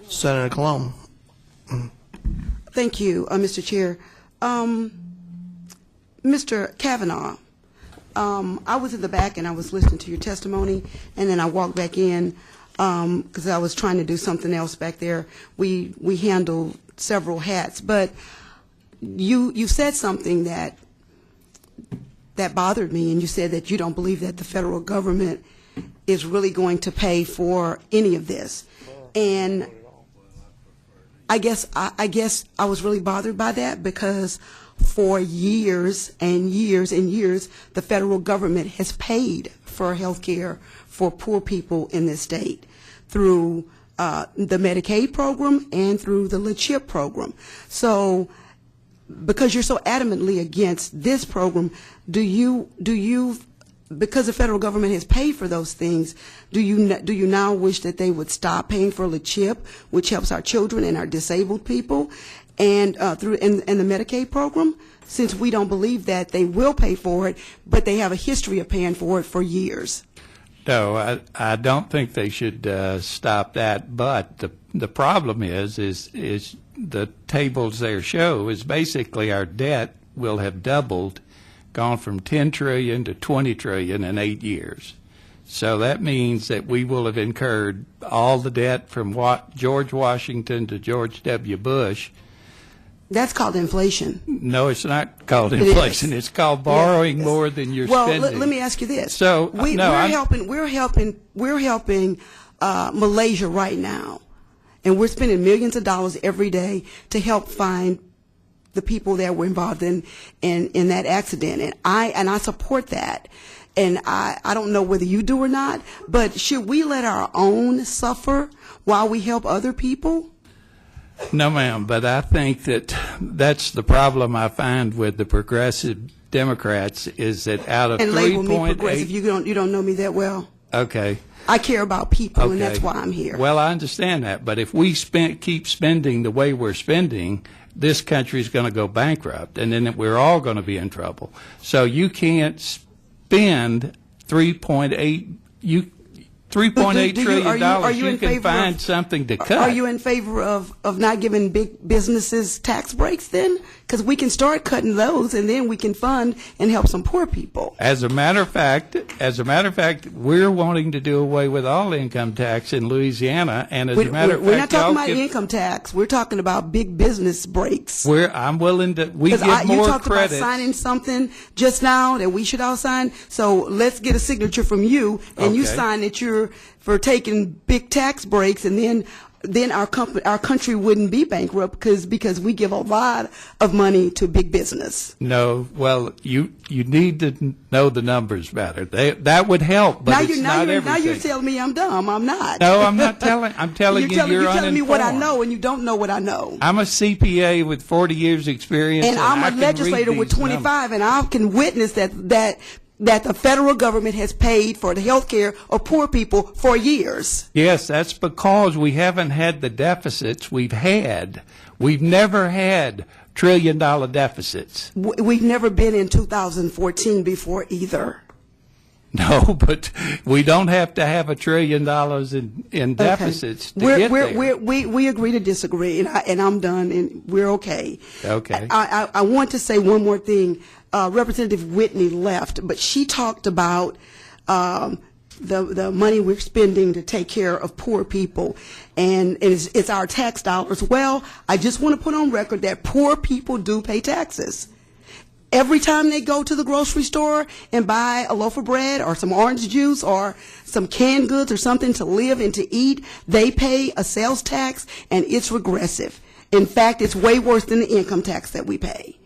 Senator Colomb. Thank you, Mr. Chair. Mr. Kavanaugh, I was in the back and I was listening to your testimony, and then I walked back in because I was trying to do something else back there. We handle several hats, but you said something that bothered me, and you said that you don't believe that the federal government is really going to pay for any of this. And I guess I was really bothered by that, because for years and years and years, the federal government has paid for health care for poor people in this state through the Medicaid program and through the CHIP program. So because you're so adamantly against this program, do you because the federal government has paid for those things, do you now wish that they would stop paying for the CHIP, which helps our children and our disabled people, and through the Medicaid program, since we don't believe that they will pay for it, but they have a history of paying for it for years? No, I don't think they should stop that. But the problem is the tables there show is basically our debt will have doubled, gone from 10 trillion to 20 trillion in 8 years. So that means that we will have incurred all the debt from George Washington to George W. Bush. That's called inflation. No, it's not called inflation. It's called borrowing more than you're spending. Well, let me ask you this. So we're helping Malaysia right now, and we're spending millions of dollars every day to help find the people that were involved in that accident, and I support that. And I don't know whether you do or not, but should we let our own suffer while we help other people? No, ma'am, but I think that's the problem I find with the progressive Democrats, is that out of 3.8... And label me progressive. You don't know me that well. Okay. I care about people, okay. And that's why I'm here. Well, I understand that, but if we keep spending the way we're spending, this country is going to go bankrupt, and then we're all going to be in trouble. So you can't spend $3.8 trillion dollars. You can find something to cut. Are you in favor of not giving big businesses tax breaks then? Because we can start cutting those, and then we can fund and help some poor people. As a matter of fact, we're wanting to do away with all income tax in Louisiana. And as a matter of fact, we're not talking about income tax. We're talking about big business breaks. I'm willing to. We give more credit. You talked about signing something just now that we should all sign. So let's get a signature from you, and you sign that you're for taking big tax breaks, and then our country wouldn't be bankrupt because we give a lot of money to big business. No, well, you need to know the numbers better. That would help, but not everything. Now you're telling me I'm dumb. I'm not. No, I'm not telling. I'm telling you're telling uninformed. me what I know, and you don't know what I know. I'm a CPA with 40 years experience, and I'm a legislator with 25, and I can witness that the federal government has paid for the health care of poor people for years. Yes, that's because we haven't had the deficits we've had. We've never had trillion-dollar deficits. We've never been in 2014 before either. No, but we don't have to have $1 trillion in deficits to get there. We agree to disagree, and I'm done, and we're okay. Okay. I want to say one more thing. Representative Whitney left, but she talked about the money we're spending to take care of poor people, and it's our tax dollars. Well, I just want to put on record that poor people do pay taxes. Every time they go to the grocery store and buy a loaf of bread or some orange juice or some canned goods or something to live and to eat, they pay a sales tax, and it's regressive. In fact, it's way worse than the income tax that we pay.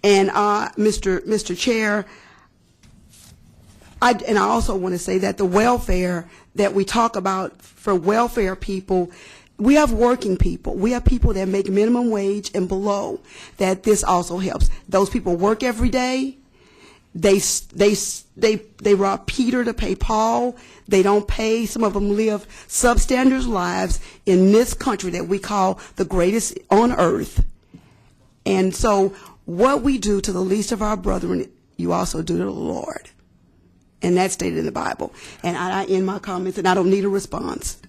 And Mr. Chair, I also want to say that the welfare that we talk about for welfare people, we have working people. We have people that make minimum wage and below, that this also helps. Those people work every day. They rob Peter to pay Paul. They don't pay. Some of them live substandard lives in this country that we call the greatest on earth. And so what we do to the least of our brethren, you also do to the Lord. And that's stated in the Bible. And I end my comments, and I don't need a response.